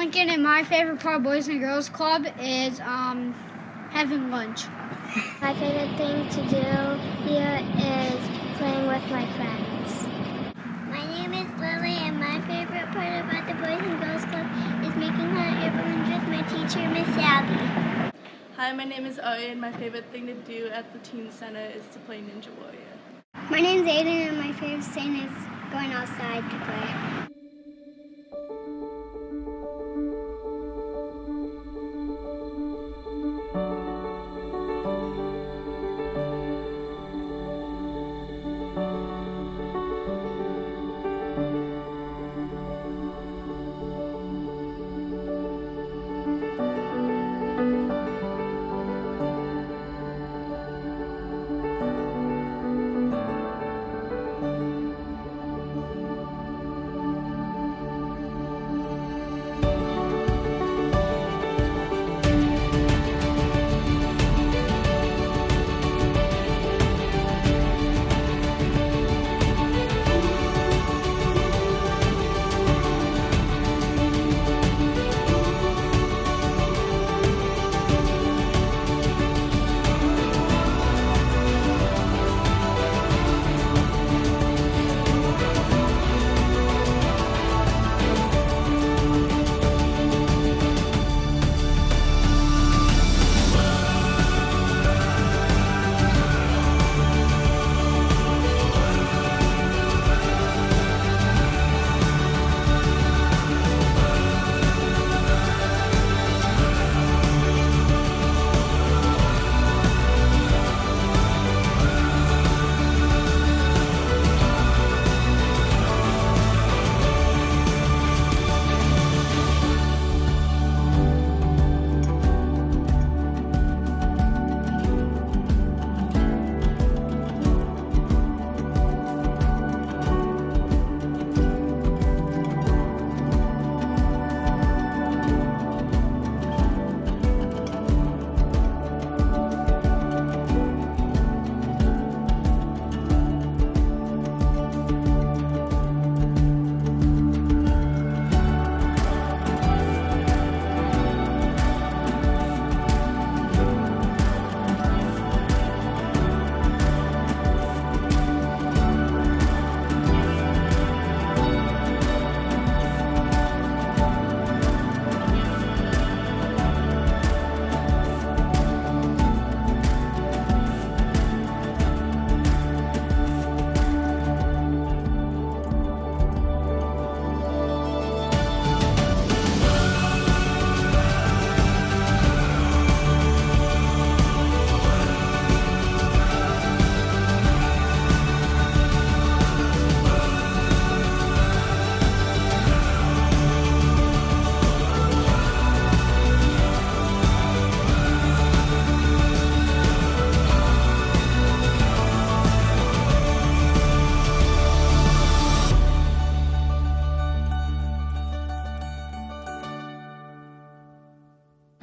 Lincoln, and my favorite part of Boys and Girls Club is having lunch. My favorite thing to do here is playing with my friends. My name is Lily, and my favorite part about the Boys and Girls Club is making hot air balloons with my teacher, Miss Abby. Hi, my name is Oye, and my favorite thing to do at the Teen Center is to play Ninja Warrior. My name's Aiden, and my favorite thing is going outside to play.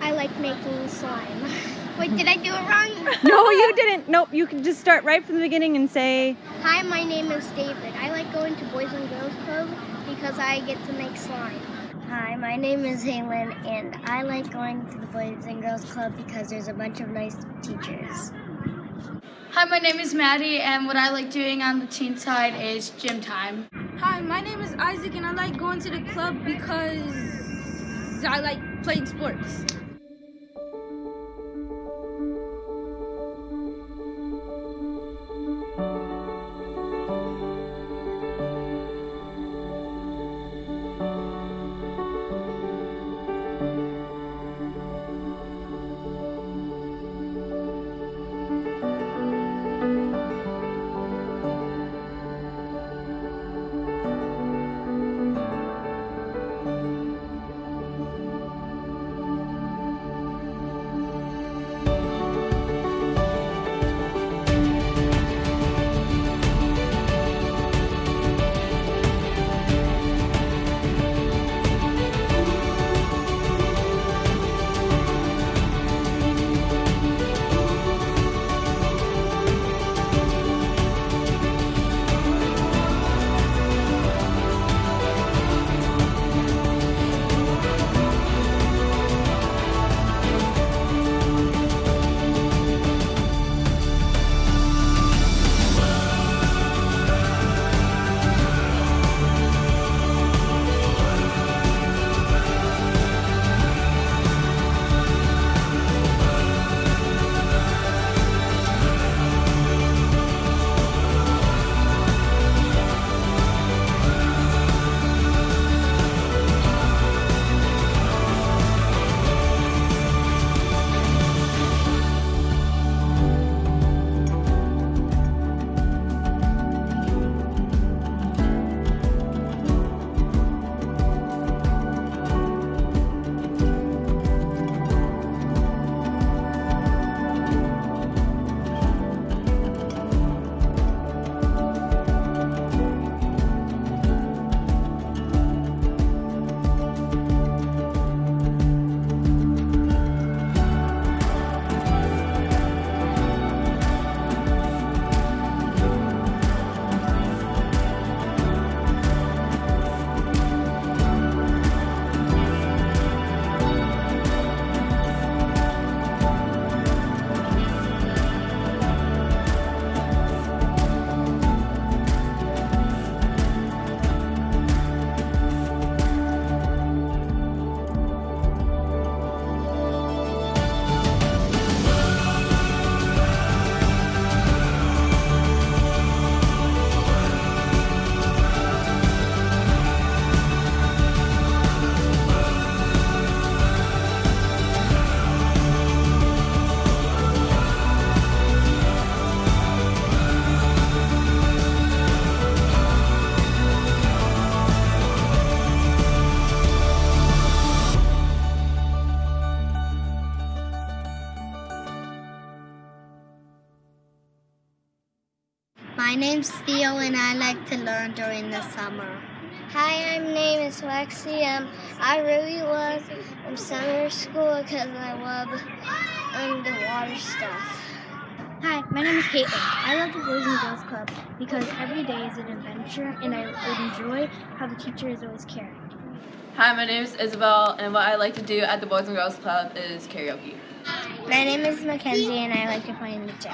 I like making slime. Wait, did I do it wrong? No, you didn't. Nope, you can just start right from the beginning and say, Hi, my name is David. I like going to Boys and Girls Club because I get to make slime. Hi, my name is Haylin, and I like going to the Boys and Girls Club because there's a bunch of nice teachers. Hi, my name is Maddie, and what I like doing on the teen side is gym time. Hi, my name is Isaac, and I like going to the club because I like playing sports. name's Theo, and I like to learn during the summer. Hi, my name is Lexi. I really love summer school because I love the water stuff. Hi, my name is Caitlin. I love the Boys and Girls Club because every day is an adventure and I enjoy how the teacher is always caring. Hi, my name is Isabel, and what I like to do at the Boys and Girls Club is karaoke. My name is Mackenzie, and I like to play in the gym.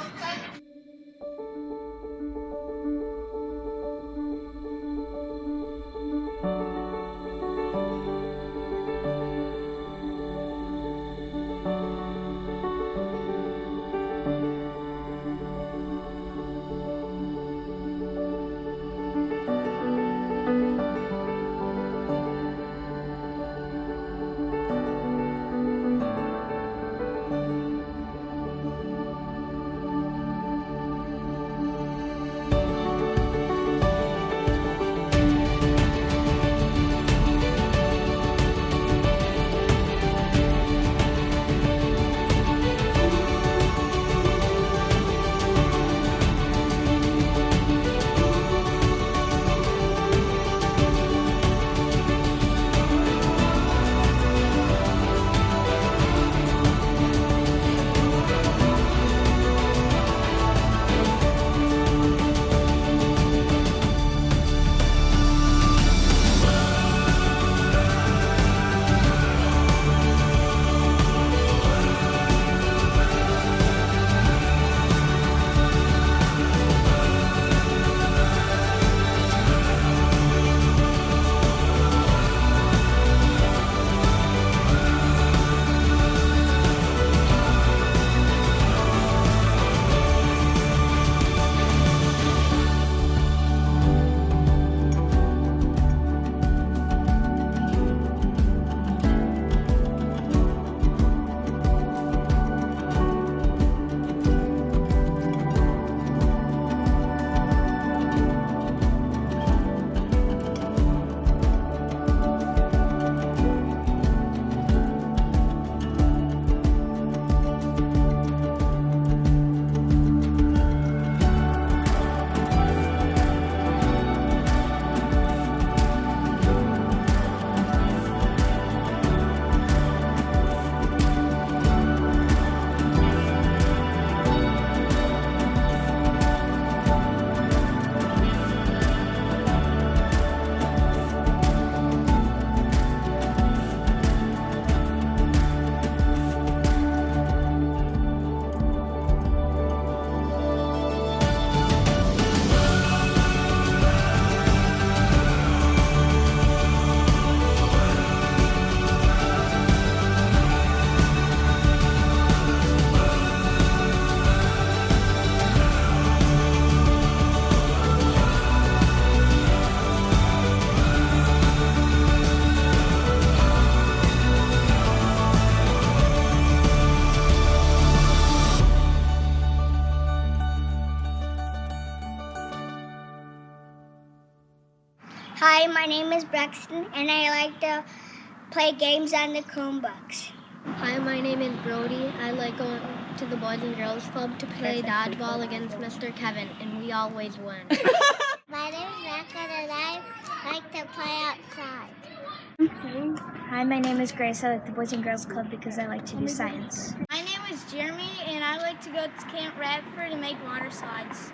Hi, my name is Braxton, and I like to play games on the Chromebooks. Hi, my name is Brody. I like going to the Boys and Girls Club to play dodgeball against Mr. Kevin, and we always win. My name is Becca, and I like to play outside. Hi, my name is Grace. I like the Boys and Girls Club because I like to do science. My name is Jeremy, and I like to go to Camp Radford and make water slides.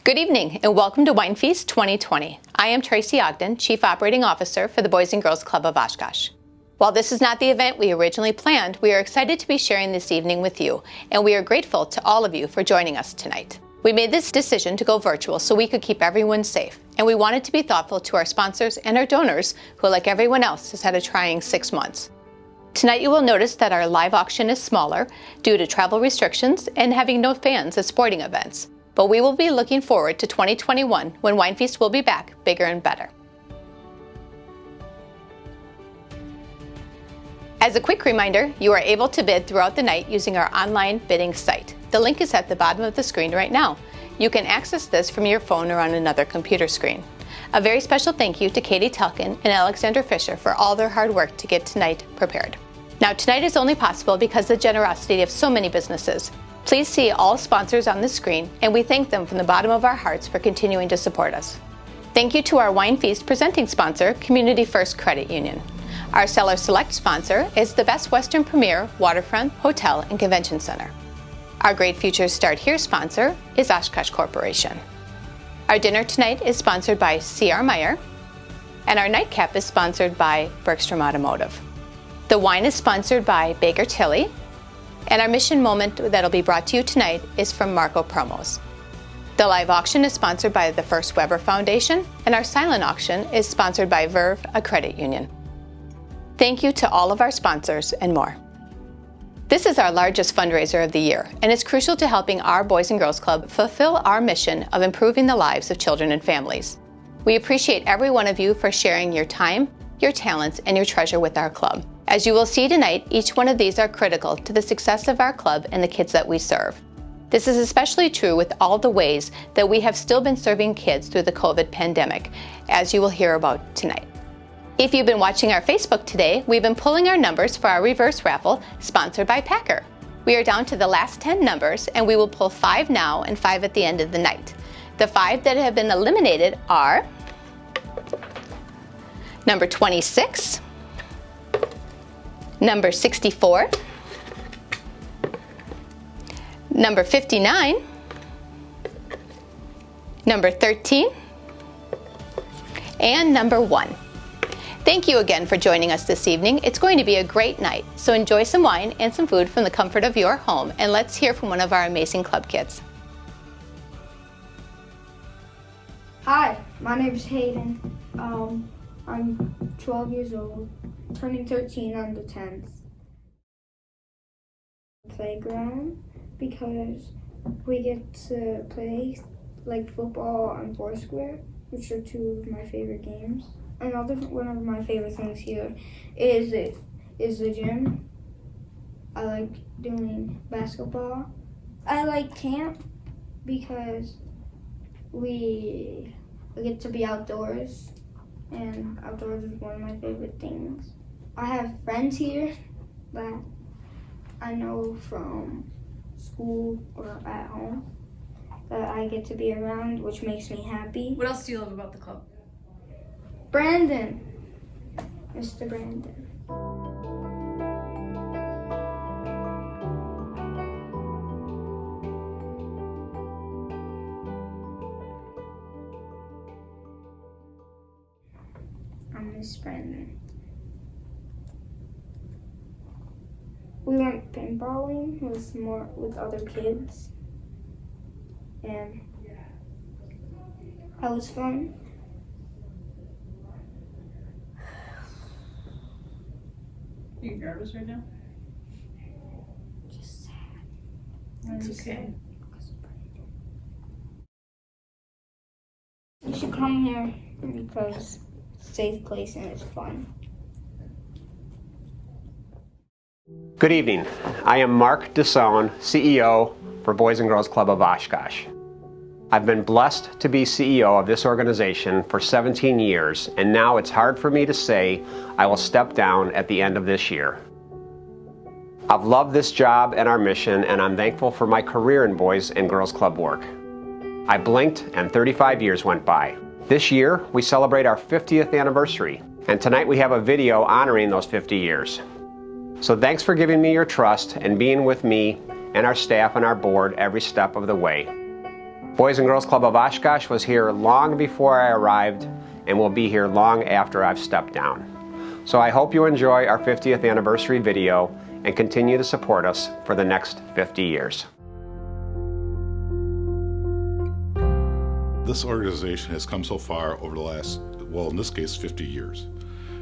Good evening and welcome to WineFeast 2020. I am Tracy Ogden, Chief Operating Officer for the Boys and Girls Club of Oshkosh. While this is not the event we originally planned, we are excited to be sharing this evening with you, and we are grateful to all of you for joining us tonight. We made this decision to go virtual so we could keep everyone safe, and we wanted to be thoughtful to our sponsors and our donors who, like everyone else, has had a trying 6 months. Tonight you will notice that our live auction is smaller due to travel restrictions and having no fans at sporting events, but we will be looking forward to 2021 when WineFeast will be back bigger and better. As a quick reminder, you are able to bid throughout the night using our online bidding site. The link is at the bottom of the screen right now. You can access this from your phone or on another computer screen. A very special thank you to Katie Telkin and Alexander Fisher for all their hard work to get tonight prepared. Now, tonight is only possible because of the generosity of so many businesses. Please see all sponsors on the screen, and we thank them from the bottom of our hearts for continuing to support us. Thank you to our WineFeast presenting sponsor, Community First Credit Union. Our Seller Select sponsor is the Best Western Premier Waterfront Hotel and Convention Center. Our Great Futures Start Here sponsor is Oshkosh Corporation. Our dinner tonight is sponsored by C.R. Meyer, and our nightcap is sponsored by Bergstrom Automotive. The wine is sponsored by Baker Tilly, and our mission moment that'll be brought to you tonight is from Marco Promos. The live auction is sponsored by the First Weber Foundation, and our silent auction is sponsored by Verve, a credit union. Thank you to all of our sponsors and more. This is our largest fundraiser of the year, and it's crucial to helping our Boys and Girls Club fulfill our mission of improving the lives of children and families. We appreciate every one of you for sharing your time, your talents, and your treasure with our club. As you will see tonight, each one of these are critical to the success of our club and the kids that we serve. This is especially true with all the ways that we have still been serving kids through the COVID pandemic, as you will hear about tonight. If you've been watching our Facebook today, we've been pulling our numbers for our reverse raffle sponsored by Packer. We are down to the last 10 numbers, and we will pull 5 now and 5 at the end of the night. The 5 that have been eliminated are number 26, number 64, number 59, number 13, and number 1. Thank you again for joining us this evening. It's going to be a great night, so enjoy some wine and some food from the comfort of your home, and let's hear from one of our amazing club kids. Hi, my name is Hayden. I'm 12 years old, turning 13 on the 10th. Playground, because we get to play like football and Foursquare, which are 2 of my favorite games. Another one of my favorite things here is the gym. I like doing basketball. I like camp because we get to be outdoors, and outdoors is one of my favorite things. I have friends here that I know from school or at home that I get to be around, which makes me happy. What else do you love about the club? Brandon, Mr. Brandon. I miss Brandon. We went paintballing with other kids, and that was fun. Are you nervous right now? Just sad. It's okay. You should come here because it's a safe place and it's fun. Good evening. I am Mark DeSone, CEO for Boys and Girls Club of Oshkosh. I've been blessed to be CEO of this organization for 17 years, and now it's hard for me to say I will step down at the end of this year. I've loved this job and our mission, and I'm thankful for my career in Boys and Girls Club work. I blinked and 35 years went by. This year, we celebrate our 50th anniversary, and tonight we have a video honoring those 50 years. So thanks for giving me your trust and being with me and our staff and our board every step of the way. Boys and Girls Club of Oshkosh was here long before I arrived and will be here long after I've stepped down. So I hope you enjoy our 50th anniversary video and continue to support us for the next 50 years. This organization has come so far over the last, well, in this case, 50 years.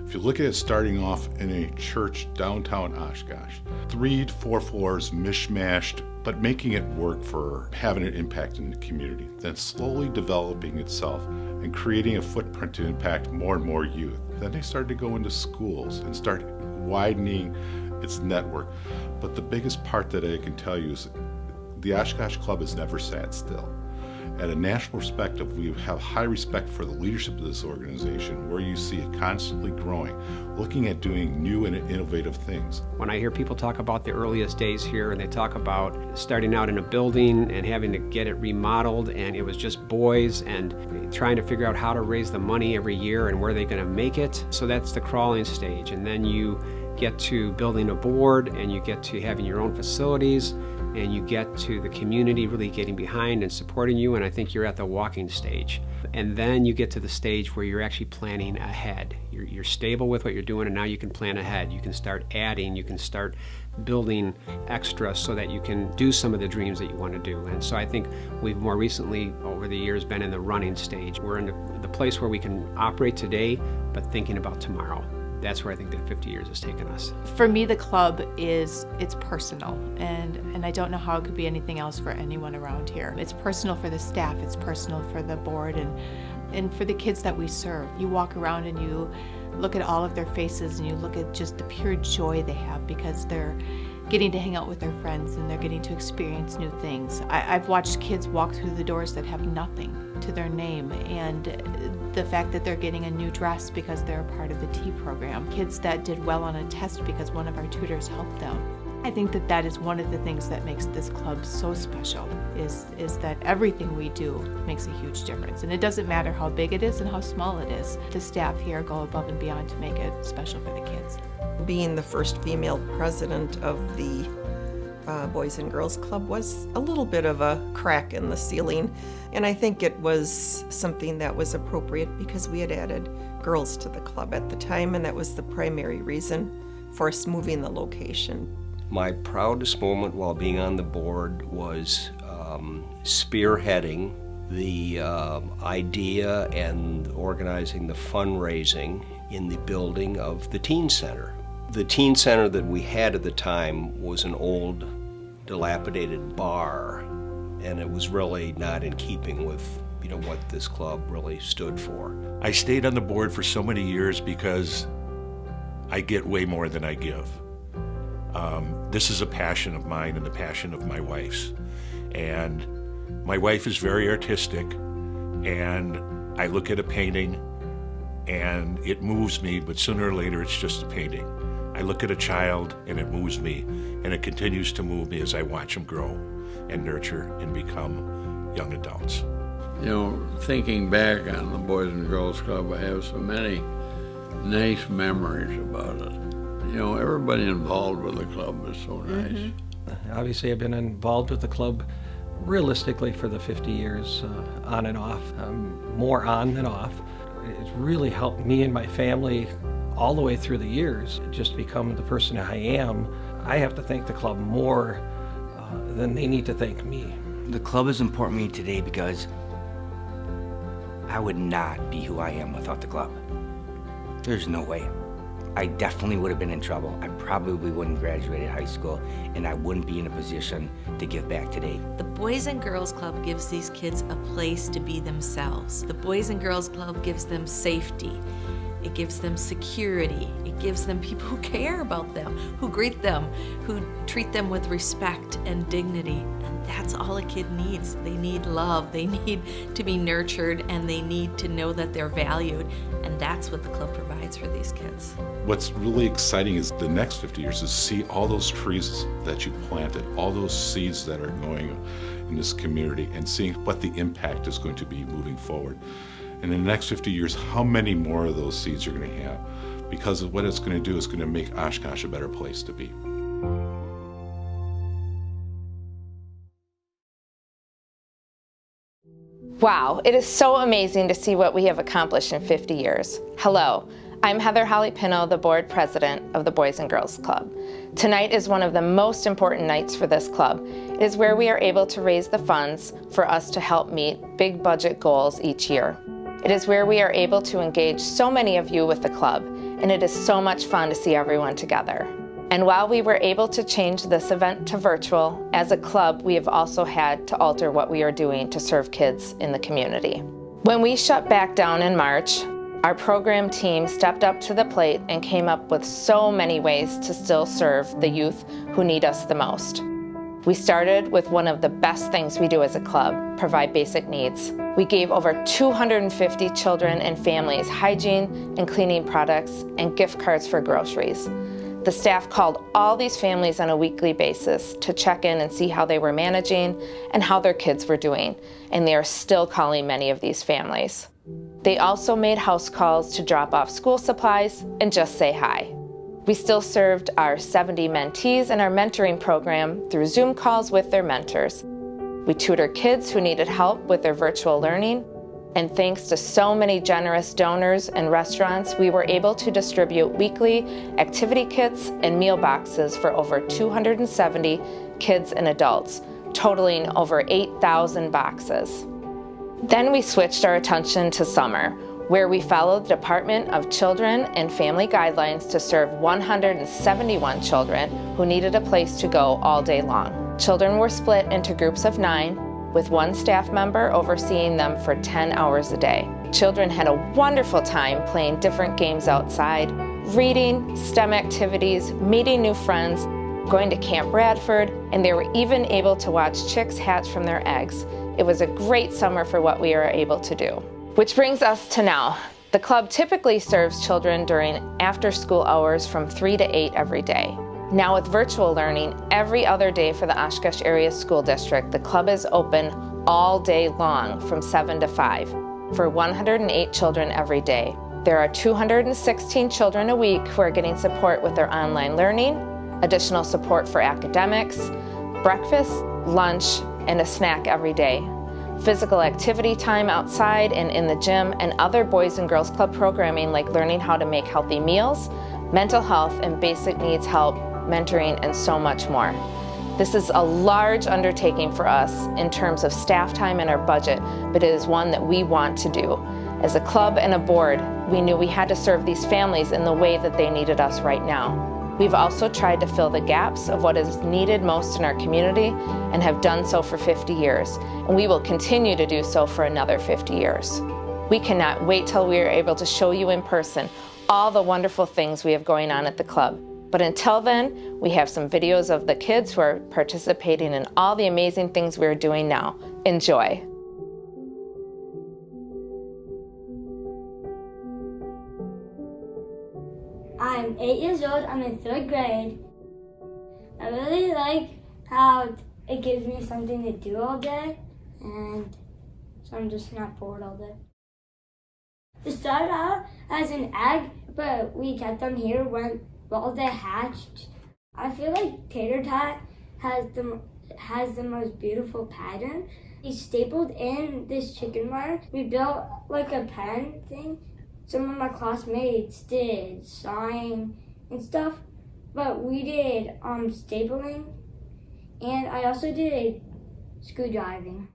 If you look at it starting off in a church downtown Oshkosh, 3 to 4 floors mishmashed, but making it work for having an impact in the community, then slowly developing itself and creating a footprint to impact more and more youth. Then they started to go into schools and start widening its network. But the biggest part that I can tell you is the Oshkosh Club has never sat still. At a national perspective, we have high respect for the leadership of this organization, where you see it constantly growing, looking at doing new and innovative things. When I hear people talk about the earliest days here, and they talk about starting out in a building and having to get it remodeled, and it was just boys, and trying to figure out how to raise the money every year and where they're going to make it. So that's the crawling stage. And then you get to building a board, and you get to having your own facilities, and you get to the community really getting behind and supporting you, and I think you're at the walking stage. And then you get to the stage where you're actually planning ahead. You're stable with what you're doing, and now you can plan ahead. You can start adding, you can start building extra so that you can do some of the dreams that you want to do. And so I think we've more recently, over the years, been in the running stage. We're in the place where we can operate today, but thinking about tomorrow. That's where I think that 50 years has taken us. For me, the club it's personal, and I don't know how it could be anything else for anyone around here. It's personal for the staff, it's personal for the board, and for the kids that we serve. You walk around and you look at all of their faces, and you look at just the pure joy they have because they're getting to hang out with their friends and they're getting to experience new things. I've watched kids walk through the doors that have nothing to their name, and the fact that they're getting a new dress because they're a part of the T program. Kids that did well on a test because one of our tutors helped them. I think that is one of the things that makes this club so special, is that everything we do makes a huge difference. And it doesn't matter how big it is and how small it is. The staff here go above and beyond to make it special for the kids. Being the first female president of the Boys and Girls Club was a little bit of a crack in the ceiling, and I think it was something that was appropriate because we had added girls to the club at the time, and that was the primary reason for us moving the location. My proudest moment while being on the board was spearheading the idea and organizing the fundraising in the building of the teen center. The teen center that we had at the time was an old, dilapidated bar, and it was really not in keeping with what this club really stood for. I stayed on the board for so many years because I get way more than I give. This is a passion of mine and the passion of my wife's. And my wife is very artistic, and I look at a painting and it moves me, but sooner or later it's just a painting. I look at a child and it moves me, and it continues to move me as I watch them grow and nurture and become young adults. Thinking back on the Boys and Girls Club, I have so many nice memories about it. Everybody involved with the club is so nice. Obviously, I've been involved with the club realistically for the 50 years, on and off, more on than off. It's really helped me and my family all the way through the years just become the person I am. I have to thank the club more than they need to thank me. The club is important to me today because I would not be who I am without the club. There's no way. I definitely would have been in trouble. I probably wouldn't graduate high school, and I wouldn't be in a position to give back today. The Boys and Girls Club gives these kids a place to be themselves. The Boys and Girls Club gives them safety. It gives them security. It gives them people who care about them, who greet them, who treat them with respect and dignity. And that's all a kid needs. They need love, they need to be nurtured, and they need to know that they're valued. And that's what the club provides for these kids. What's really exciting is the next 50 years is to see all those trees that you planted, all those seeds that are going in this community, and seeing what the impact is going to be moving forward. And in the next 50 years, how many more of those seeds you're going to have? Because of what it's going to do is going to make Oshkosh a better place to be. Wow, it is so amazing to see what we have accomplished in 50 years. Hello, I'm Heather Holly Pino, the board president of the Boys and Girls Club. Tonight is one of the most important nights for this club. It is where we are able to raise the funds for us to help meet big budget goals each year. It is where we are able to engage so many of you with the club, and it is so much fun to see everyone together. And while we were able to change this event to virtual, as a club, we have also had to alter what we are doing to serve kids in the community. When we shut back down in March, our program team stepped up to the plate and came up with so many ways to still serve the youth who need us the most. We started with one of the best things we do as a club, provide basic needs. We gave over 250 children and families hygiene and cleaning products and gift cards for groceries. The staff called all these families on a weekly basis to check in and see how they were managing and how their kids were doing, and they are still calling many of these families. They also made house calls to drop off school supplies and just say hi. We still served our 70 mentees in our mentoring program through Zoom calls with their mentors. We tutored kids who needed help with their virtual learning, and thanks to so many generous donors and restaurants, we were able to distribute weekly activity kits and meal boxes for over 270 kids and adults, totaling over 8,000 boxes. Then we switched our attention to summer, where we followed the Department of Children and Family guidelines to serve 171 children who needed a place to go all day long. Children were split into groups of 9, with one staff member overseeing them for 10 hours a day. Children had a wonderful time playing different games outside, reading, STEM activities, meeting new friends, going to Camp Bradford, and they were even able to watch chicks hatch from their eggs. It was a great summer for what we were able to do. Which brings us to now. The club typically serves children during after-school hours from 3 to 8 every day. Now with virtual learning every other day for the Oshkosh Area School District, the club is open all day long from 7 to 5 for 108 children every day. There are 216 children a week who are getting support with their online learning, additional support for academics, breakfast, lunch, and a snack every day, physical activity time outside and in the gym, and other Boys and Girls Club programming like learning how to make healthy meals, mental health and basic needs help, mentoring, and so much more. This is a large undertaking for us in terms of staff time and our budget, but it is one that we want to do. As a club and a board, we knew we had to serve these families in the way that they needed us right now. We've also tried to fill the gaps of what is needed most in our community and have done so for 50 years, and we will continue to do so for another 50 years. We cannot wait till we are able to show you in person all the wonderful things we have going on at the club. But until then, we have some videos of the kids who are participating in all the amazing things we are doing now. Enjoy. I'm 8 years old, I'm in 3rd grade. I really like how it gives me something to do all day, and so I'm just not bored all day. It started out as an egg, but we kept them here when they hatched. I feel like tater tot has the most beautiful pattern. We stapled in this chicken wire. We built like a pen thing. Some of my classmates did sawing and stuff, but we did stapling, and I also did screwdriving.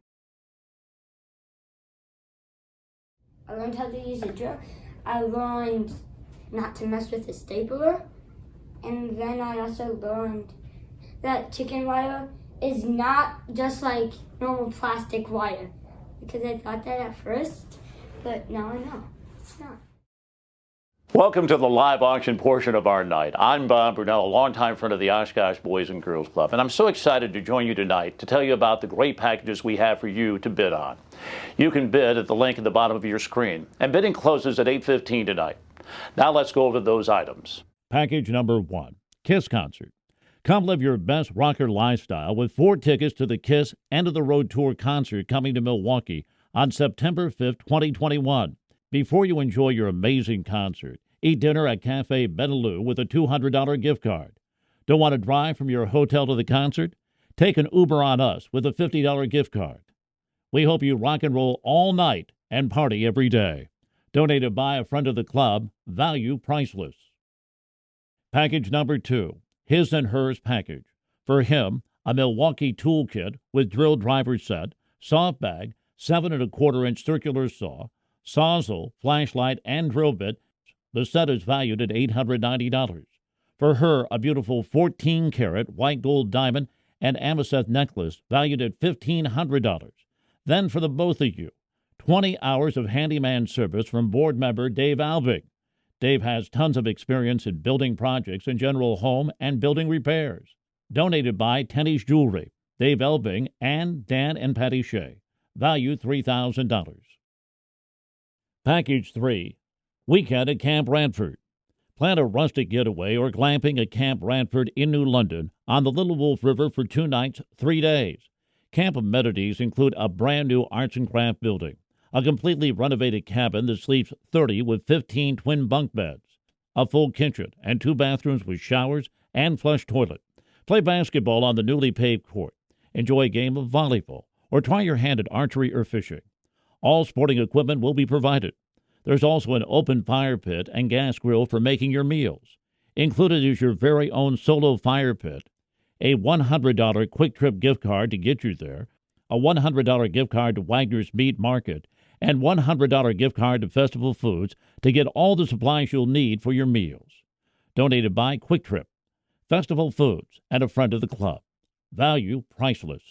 I learned how to use a drill. I learned not to mess with the stapler, and then I also learned that chicken wire is not just like normal plastic wire, because I thought that at first, but now I know it's not. Welcome to the live auction portion of our night. I'm Bob Brunell, a longtime friend of the Oshkosh Boys and Girls Club, and I'm so excited to join you tonight to tell you about the great packages we have for you to bid on. You can bid at the link at the bottom of your screen, and bidding closes at 8:15 tonight. Now let's go over those items. Package number 1, KISS Concert. Come live your best rocker lifestyle with 4 tickets to the KISS End of the Road Tour concert coming to Milwaukee on September 5th, 2021. Before you enjoy your amazing concert, eat dinner at Cafe Benelou with a $200 gift card. Don't want to drive from your hotel to the concert? Take an Uber on us with a $50 gift card. We hope you rock and roll all night and party every day. Donated by a friend of the club, value priceless. Package number 2, his and hers package. For him, a Milwaukee toolkit with drill driver set, soft bag, 7 1/4-inch circular saw, sawzall, flashlight, and drill bit. The set is valued at $890. For her, a beautiful 14-karat white gold diamond and amethyst necklace valued at $1,500. Then for the both of you, 20 hours of handyman service from board member Dave Alvig. Dave has tons of experience in building projects and general home and building repairs. Donated by Tenny's Jewelry, Dave Elving, and Dan and Patty Shea. Value $3,000. Package 3, weekend at Camp Ranford. Plan a rustic getaway or glamping at Camp Ranford in New London on the Little Wolf River for 2 nights, 3 days. Camp amenities include a brand new arts and craft building, a completely renovated cabin that sleeps 30 with 15 twin bunk beds, a full kitchen and 2 bathrooms with showers and flush toilet. Play basketball on the newly paved court. Enjoy a game of volleyball or try your hand at archery or fishing. All sporting equipment will be provided. There's also an open fire pit and gas grill for making your meals. Included is your very own solo fire pit, a $100 Quick Trip gift card to get you there, a $100 gift card to Wagner's Meat Market, and $100 gift card to Festival Foods to get all the supplies you'll need for your meals. Donated by Quick Trip, Festival Foods, and a friend of the club. Value priceless.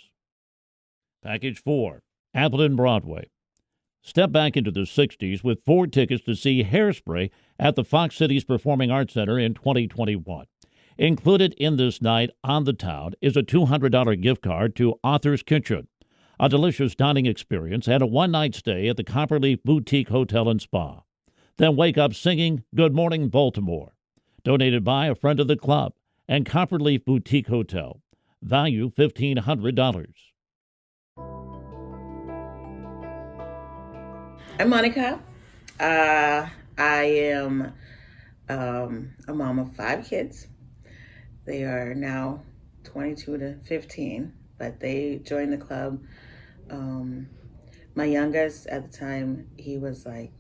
Package 4, Appleton Broadway. Step back into the 60s with 4 tickets to see Hairspray at the Fox Cities Performing Arts Center in 2021. Included in this night on the town is a $200 gift card to Author's Kitchen, a delicious dining experience, and a one-night stay at the Copperleaf Boutique Hotel and Spa. Then wake up singing Good Morning Baltimore. Donated by a friend of the club and Copperleaf Boutique Hotel. Value $1,500. I'm Monica. I am a mom of 5 kids. They are now 22 to 15, but they joined the club. My youngest at the time, he was like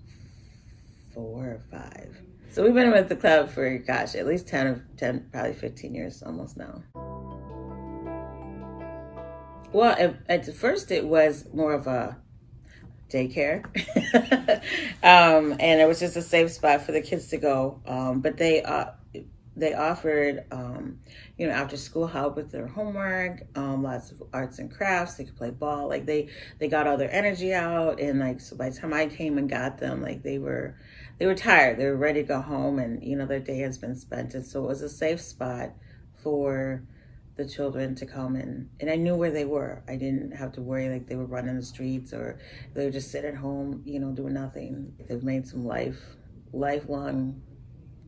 4 or 5. So we've been with the club for, gosh, at least 10, probably 15 years almost now. Well, at first it was more of a daycare. And it was just a safe spot for the kids to go. But they offered, after school help with their homework, lots of arts and crafts. They could play ball. Like they got all their energy out. And like, so by the time I came and got them, like they were tired. They were ready to go home, and, their day has been spent. And so it was a safe spot for the children to come in, and I knew where they were. I didn't have to worry like they were running the streets or they would just sit at home, doing nothing. They've made some lifelong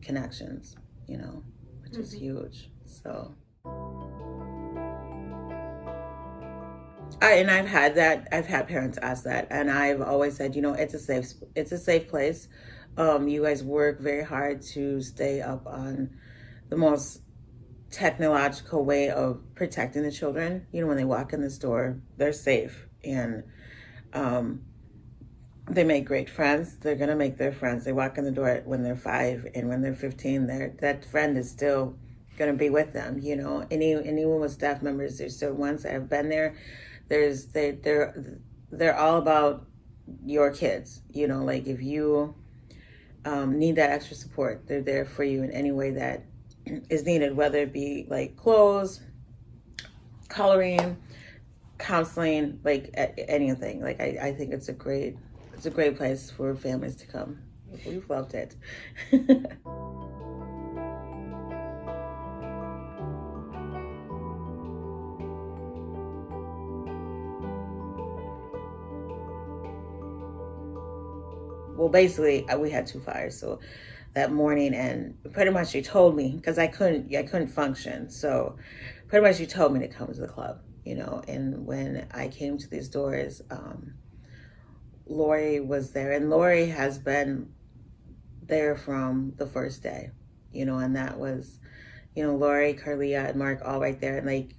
connections, which is huge. So, I've had parents ask that, and I've always said, it's a safe place. You guys work very hard to stay up on the most technological way of protecting the children. When they walk in this door, they're safe, and they make great friends. They're gonna make their friends. They walk in the door when they're 5, and when they're 15, that friend is still gonna be with them. Anyone with staff members, there's certain ones that have been there. They're all about your kids. Like if you need that extra support, they're there for you in any way that is needed, whether it be like clothes, coloring, counseling, like anything. Like I think it's a great place for families to come. We've loved it. Well, basically, we had 2 fires, so that morning, and pretty much she told me, because I couldn't function, so pretty much she told me to come to the club, and when I came to these doors, Lori was there, and Lori has been there from the first day, and that was, Lori, Carlia, and Mark all right there, and like,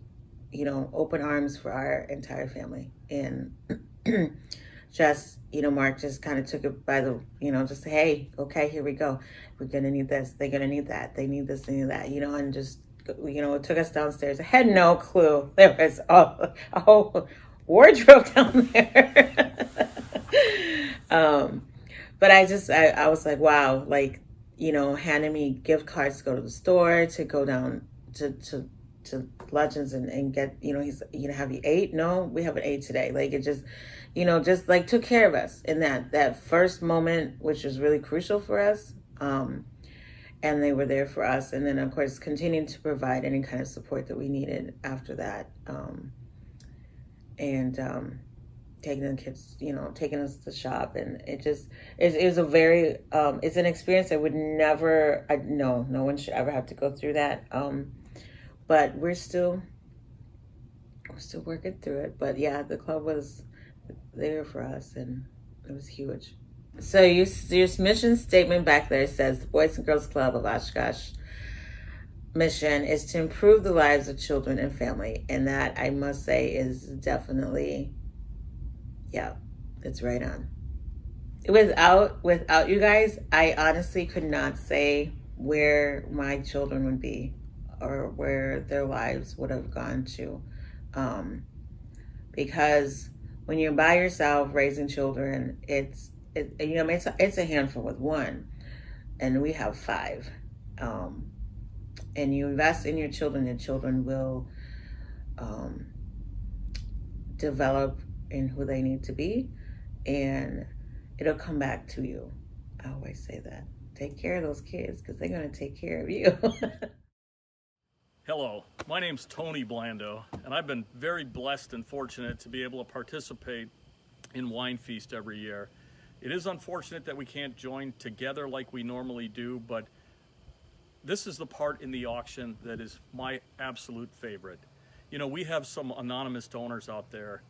open arms for our entire family, and just, Mark just kind of took it by the, just, hey, okay, here we go. We're going to need this. They're going to need that. They need this, they need that, and just, it took us downstairs. I had no clue. There was a whole wardrobe down there. But I was like, wow, like, handing me gift cards to go to the store, to go down to Legends and get, he's, have you ate? No, we haven't ate today. Like, it just, just like took care of us in that first moment, which was really crucial for us. And they were there for us. And then, of course, continuing to provide any kind of support that we needed after that. Taking the kids, taking us to shop. And it was a very, it's an experience I would never, no one should ever have to go through that. But we're still working through it. But yeah, the club was there for us, and it was huge. So your mission statement back there says the Boys and Girls Club of Oshkosh mission is to improve the lives of children and family. And that, I must say, is definitely, yeah, it's right on. Without you guys, I honestly could not say where my children would be or where their lives would have gone to. Because when you're by yourself raising children, it's a handful with one, and we have 5. And you invest in your children will develop in who they need to be, and it'll come back to you. I always say that. Take care of those kids, because they're going to take care of you. Hello, my name's Tony Blando, and I've been very blessed and fortunate to be able to participate in WineFeast every year. It is unfortunate that we can't join together like we normally do, but this is the part in the auction that is my absolute favorite. We have some anonymous donors out there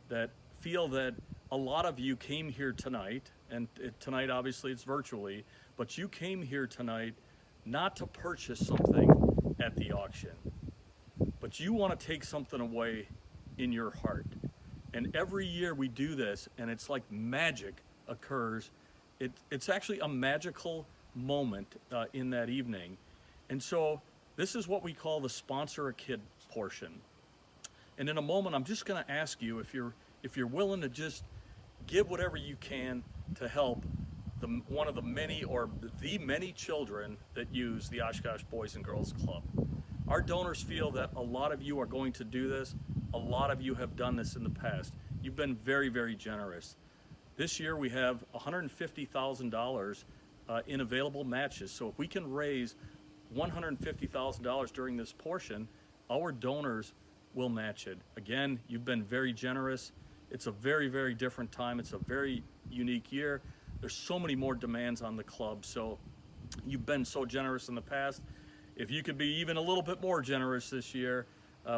that feel that a lot of you came here tonight, and tonight obviously it's virtually, but you came here tonight not to purchase something at the auction, but you want to take something away in your heart. And every year we do this, and it's like magic occurs. It's actually a magical moment in that evening. And so this is what we call the sponsor a kid portion. And in a moment, I'm just going to ask you if you're willing to just give whatever you can to help one of the many or the many children that use the Oshkosh Boys and Girls Club. Our donors feel that a lot of you are going to do this. A lot of you have done this in the past. You've been very, very generous. This year we have $150,000 in available matches. So if we can raise $150,000 during this portion, our donors will match it. Again, you've been very generous. It's a very, very different time. It's a very unique year. There's so many more demands on the club. So you've been so generous in the past. If you could be even a little bit more generous this year,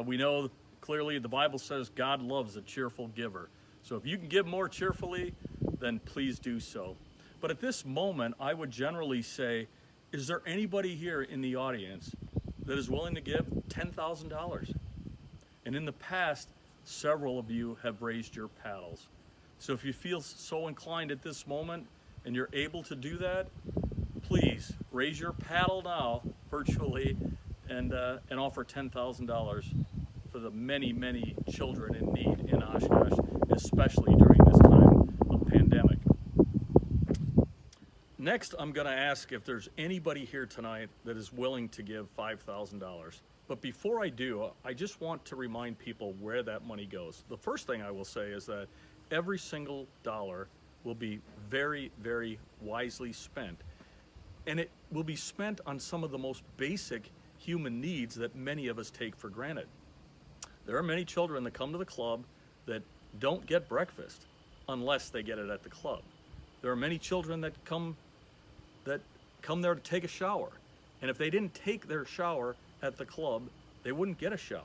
we know clearly the Bible says God loves a cheerful giver. So if you can give more cheerfully, then please do so. But at this moment, I would generally say, is there anybody here in the audience that is willing to give $10,000? And in the past, several of you have raised your paddles. So if you feel so inclined at this moment and you're able to do that, please raise your paddle now virtually and offer $10,000 for the many, many children in need in Oshkosh, especially during this time of pandemic. Next, I'm going to ask if there's anybody here tonight that is willing to give $5,000. But before I do, I just want to remind people where that money goes. The first thing I will say is that every single dollar will be very, very wisely spent. And it will be spent on some of the most basic human needs that many of us take for granted. There are many children that come to the club that don't get breakfast unless they get it at the club. There are many children that come there to take a shower. And if they didn't take their shower at the club, they wouldn't get a shower.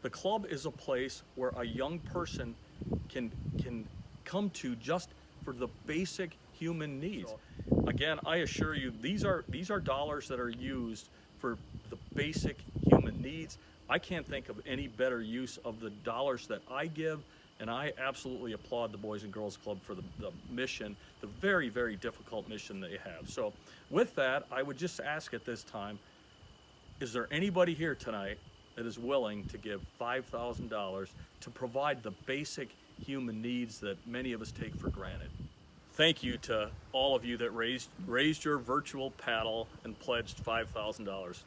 The club is a place where a young person can come to just for the basic human needs. So, again, I assure you, these are dollars that are used for the basic human needs. I can't think of any better use of the dollars that I give And I absolutely applaud the Boys and Girls Club for the mission, the very, very difficult mission they have. So with that, I would just ask at this time, is there anybody here tonight that is willing to give $5,000 to provide the basic human needs that many of us take for granted? Thank you to all of you that raised your virtual paddle and pledged $5,000.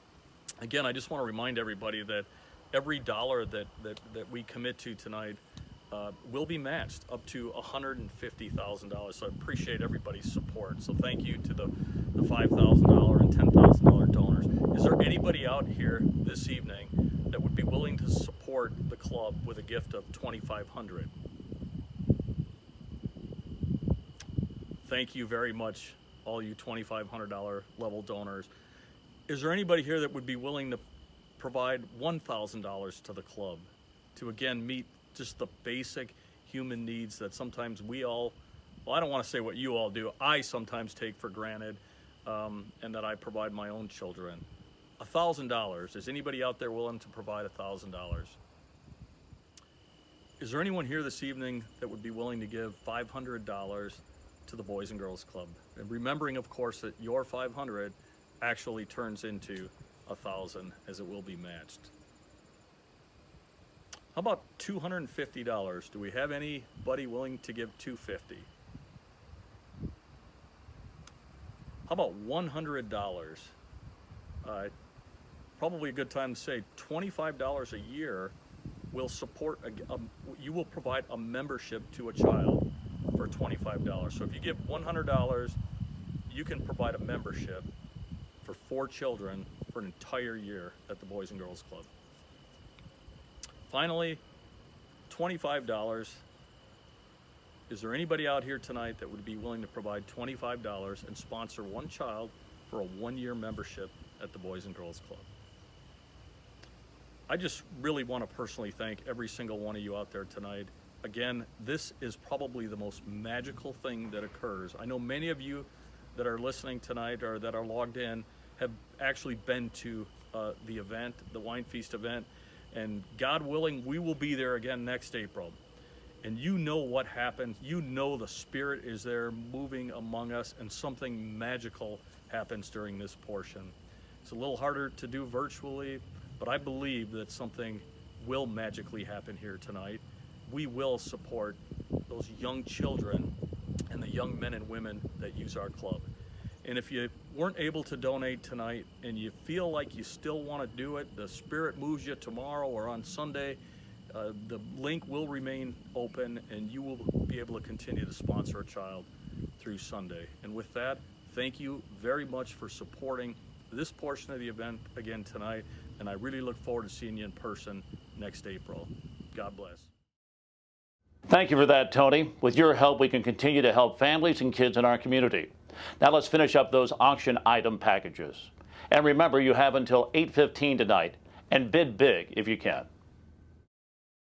Again, I just want to remind everybody that every dollar that we commit to tonight will be matched up to $150,000. So I appreciate everybody's support. So thank you to the $5,000 and $10,000 donors. Is there anybody out here this evening that would be willing to support the club with a gift of $2,500? Thank you very much, all you $2,500 level donors. Is there anybody here that would be willing to provide $1,000 to the club to, again, meet just the basic human needs that sometimes we all, well, I don't want to say what you all do, I sometimes take for granted, and that I provide my own children? $1,000. Is anybody out there willing to provide $1,000? Is there anyone here this evening that would be willing to give $500 to the Boys and Girls Club? And remembering, of course, that your $500 actually turns into $1,000, as it will be matched. How about $250? Do we have anybody willing to give $250? How about $100? Probably a good time to say $25 a year will support, you will provide a membership to a child for $25. So if you give $100, you can provide a membership for 4 children for an entire year at the Boys and Girls Club. Finally, $25. Is there anybody out here tonight that would be willing to provide $25 and sponsor one child for a 1-year membership at the Boys and Girls Club? I just really want to personally thank every single one of you out there tonight. Again, this is probably the most magical thing that occurs. I know many of you that are listening tonight or that are logged in have actually been to the event, the WineFeast event, and God willing, we will be there again next April. And you know what happens. You know the Spirit is there moving among us, and something magical happens during this portion. It's a little harder to do virtually, but I believe that something will magically happen here tonight. We will support those young children and the young men and women that use our club. And if you weren't able to donate tonight and you feel like you still want to do it, the Spirit moves you tomorrow or on Sunday, the link will remain open and you will be able to continue to sponsor a child through Sunday. And with that, thank you very much for supporting this portion of the event again tonight, and I really look forward to seeing you in person next April. God bless. Thank you for that, Tony. With your help, we can continue to help families and kids in our community. Now let's finish up those auction item packages. And remember, you have until 8:15 tonight, and bid big if you can.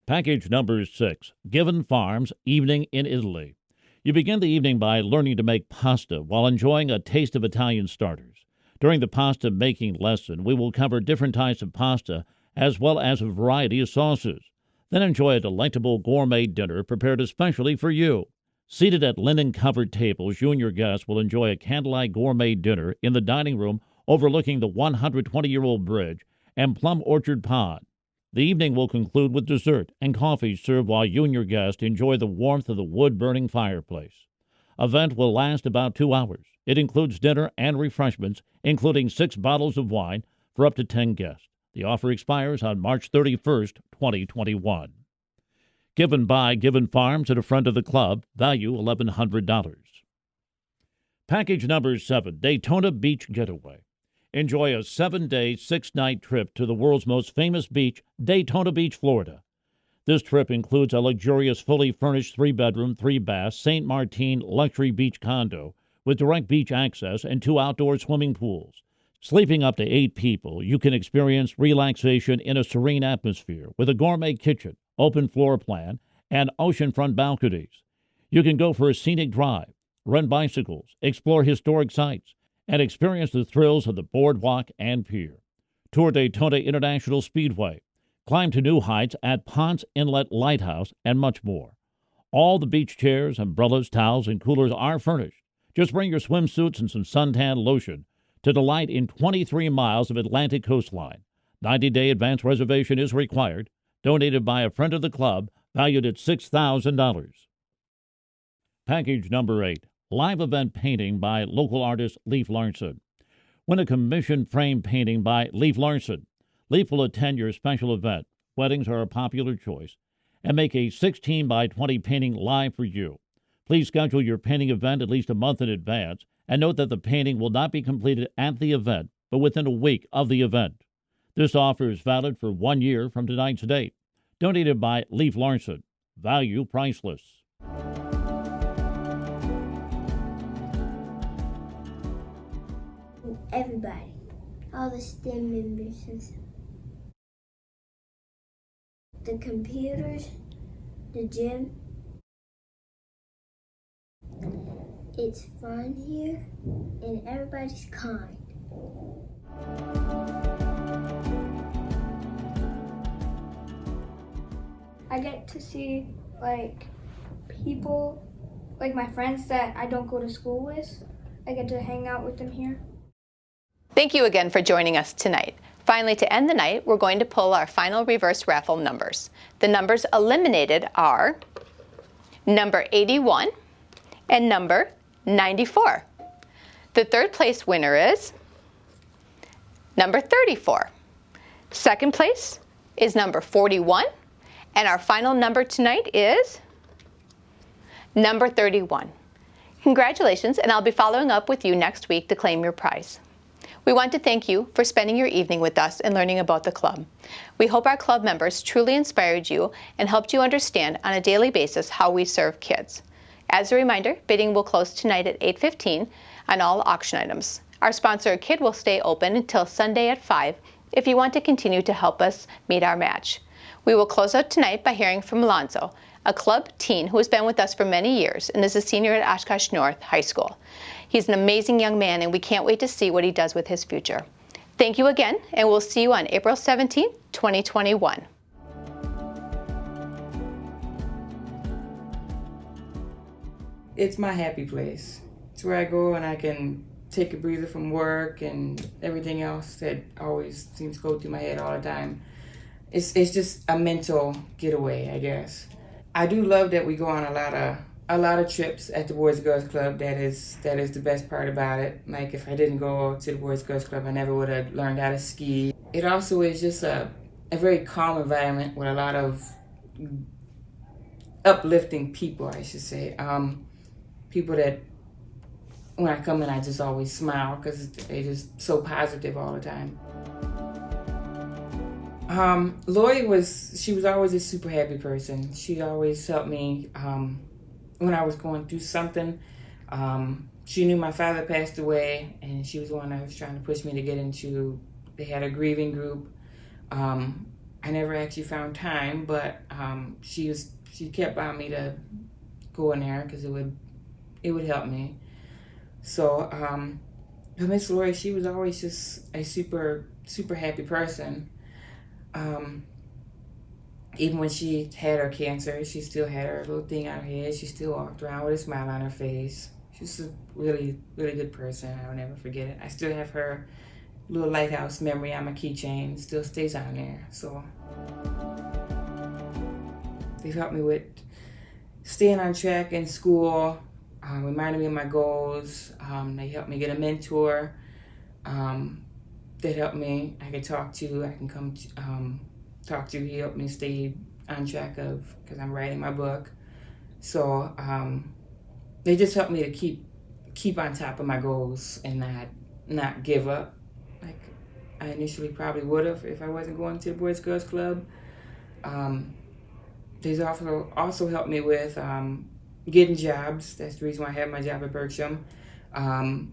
Package number 6, Given Farms, Evening in Italy. You begin the evening by learning to make pasta while enjoying a taste of Italian starters. During the pasta making lesson, we will cover different types of pasta as well as a variety of sauces. Then enjoy a delectable gourmet dinner prepared especially for you. Seated at linen-covered tables, you and your guests will enjoy a candlelight gourmet dinner in the dining room overlooking the 120-year-old bridge and Plum Orchard Pond. The evening will conclude with dessert and coffee served while you and your guests enjoy the warmth of the wood-burning fireplace. Event will last about 2 hours. It includes dinner and refreshments, including 6 bottles of wine for up to 10 guests. The offer expires on March 31st, 2021. Given by Given Farms and a friend of the club, value $1,100. Package number 7, Daytona Beach Getaway. Enjoy a 7-day, 6-night trip to the world's most famous beach, Daytona Beach, Florida. This trip includes a luxurious, fully furnished 3-bedroom, 3-bath St. Martin luxury beach condo with direct beach access and 2 outdoor swimming pools. Sleeping up to 8 people, you can experience relaxation in a serene atmosphere with a gourmet kitchen, open floor plan, and oceanfront balconies. You can go for a scenic drive, rent bicycles, explore historic sites, and experience the thrills of the boardwalk and pier. Tour Daytona International Speedway, climb to new heights at Ponce Inlet Lighthouse, and much more. All the beach chairs, umbrellas, towels, and coolers are furnished. Just bring your swimsuits and some suntan lotion to delight in 23 miles of Atlantic coastline. 90-day advance reservation is required. Donated by a friend of the club, valued at $6,000. Package number 8, live event painting by local artist Leif Larson. Win a commissioned frame painting by Leif Larson. Leif will attend your special event. Weddings are a popular choice. And make a 16 by 20 painting live for you. Please schedule your painting event at least a month in advance, and note that the painting will not be completed at the event, but within a week of the event. This offer is valid for 1 year from tonight's date. Donated by Leif Larson. Value priceless. Everybody, all the STEM members and stuff. The computers, the gym. It's fun here, and everybody's kind. I get to see people, my friends that I don't go to school with. I get to hang out with them here. Thank you again for joining us tonight. Finally, to end the night, we're going to pull our final reverse raffle numbers. The numbers eliminated are number 81 and number 94. The third place winner is number 34. Second place is number 41. And our final number tonight is number 31. Congratulations, and I'll be following up with you next week to claim your prize. We want to thank you for spending your evening with us and learning about the club. We hope our club members truly inspired you and helped you understand on a daily basis how we serve kids. As a reminder, bidding will close tonight at 8:15 on all auction items. Our sponsor, Kid, will stay open until Sunday at 5 if you want to continue to help us meet our match. We will close out tonight by hearing from Alonzo, a club teen who has been with us for many years and is a senior at Oshkosh North High School. He's an amazing young man, and we can't wait to see what he does with his future. Thank you again, and we'll see you on April 17th, 2021. It's my happy place. It's where I go and I can take a breather from work and everything else that always seems to go through my head all the time. It's just a mental getaway, I guess. I do love that we go on a lot of trips at the Boys and Girls Club. That is the best part about it. Like, if I didn't go to the Boys and Girls Club, I never would have learned how to ski. It also is just a very calm environment with a lot of uplifting people, I should say. People that, when I come in, I just always smile because they're just so positive all the time. Lori was always a super happy person. She always helped me when I was going through something. She knew my father passed away, and she was the one that was trying to push me to get into. They had a grieving group. I never actually found time, but she kept on me to go in there because it would help me. So Miss Lori, she was always just a super happy person. Even when she had her cancer, she still had her little thing on her head. She still walked around with a smile on her face. She's a really good person. I'll never forget it. I still have her little lighthouse memory on my keychain. It still stays on there. So they've helped me with staying on track in school, reminding me of my goals. They helped me get a mentor. That helped me. I can talk to. I can come talk to. He helped me stay on track because I'm writing my book. So they just helped me to keep on top of my goals and not give up. Like I initially probably would have if I wasn't going to the Boys and Girls Club. They've also helped me with getting jobs. That's the reason why I have my job at Berkshire. I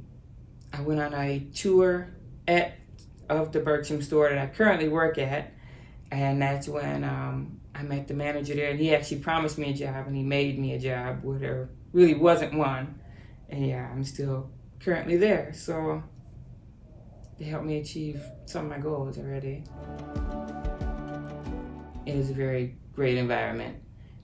went on a tour of the Berkshire store that I currently work at, and that's when I met the manager there, and he actually promised me a job, and he made me a job where there really wasn't one. And yeah, I'm still currently there, so they helped me achieve some of my goals already. It is a very great environment.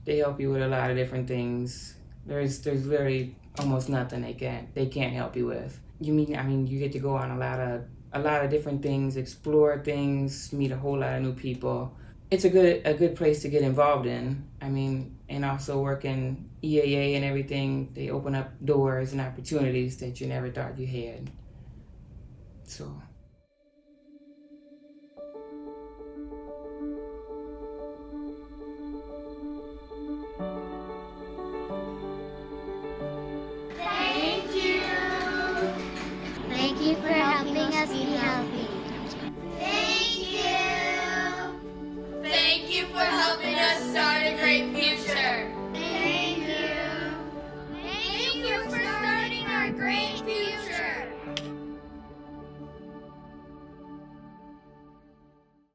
They help you with a lot of different things. There's literally almost nothing they can't help you with. You get to go on a lot of different things, explore things, meet a whole lot of new people. It's a good place to get involved in. And also working EAA and everything, they open up doors and opportunities that you never thought you had. So. Thank you. Thank you for helping us be healthy. Thank you. Thank you for helping us start a great future.